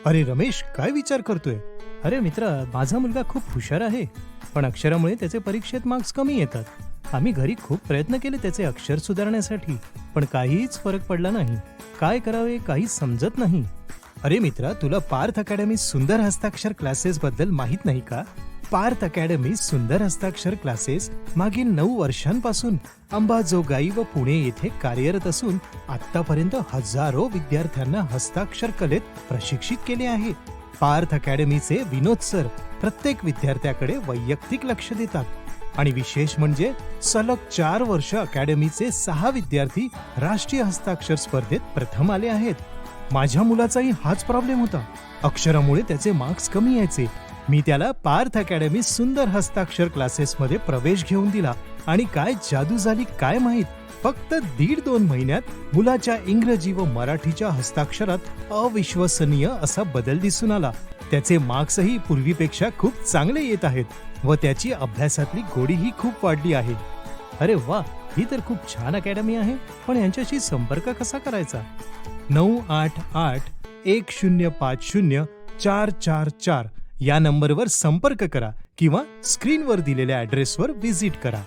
अरे रमेश, काय विचार करतोय? अरे मित्रा, माझा मुलगा खूप हुशार आहे, पण अक्षरामुळे त्याचे परीक्षेत मार्क्स कमी येतात. आम्ही घरी खूप प्रयत्न केले त्याचे अक्षर सुधारण्यासाठी, पण काहीच फरक पडला नाही. काय करावे काहीच समजत नाही. अरे मित्रा, तुला पार्थ अकॅडमी सुंदर हस्ताक्षर क्लासेस बद्दल माहित नाही का? पार्थ अकॅडमी सुंदर हस्ताक्षर क्लासेस मागील 9 वर्षांपासून अंबाजोगाई व पुणे येथे कार्यरत असून आतापर्यंत हजारो विद्यार्थ्यांना हस्ताक्षर कलेत प्रशिक्षित केले आहे. पार्थ अकॅडमीचे विनोद सर प्रत्येक विद्यार्थ्याकडे वैयक्तिक लक्ष देतात आणि विशेष म्हणजे सलग 4 वर्ष अकॅडमीचे 6 विद्यार्थी राष्ट्रीय हस्ताक्षर स्पर्धेत प्रथम आले आहेत. माझ्या मुलाचाही हाच प्रॉब्लेम होता. अक्षरामुळे त्याचे मार्क्स कमी यायचे. मी त्याला पार्थ अकॅडमी सुंदर हस्ताक्षर क्लासेसमध्ये प्रवेश घेऊन दिला आणि काय जादू झाली काय माहित. फक्त 1.5-2 महिन्यात मुलाच्या इंग्रजी व मराठीच्या हस्ताक्षरात अविश्वसनीय असा बदल दिसून आला. त्याचे मार्क्सही पूर्वीपेक्षा खूप चांगले येत आहेत व त्याची अभ्यासातली गोडीही खूप वाढली आहे. अरे वा, ही तर खूप छान अकॅडमी आहे, पण यांच्याशी संपर्क कसा करायचा? 9881050444 या नंबरवर संपर्क करा किंवा स्क्रीनवर दिलेल्या ॲड्रेसवर व्हिजिट करा.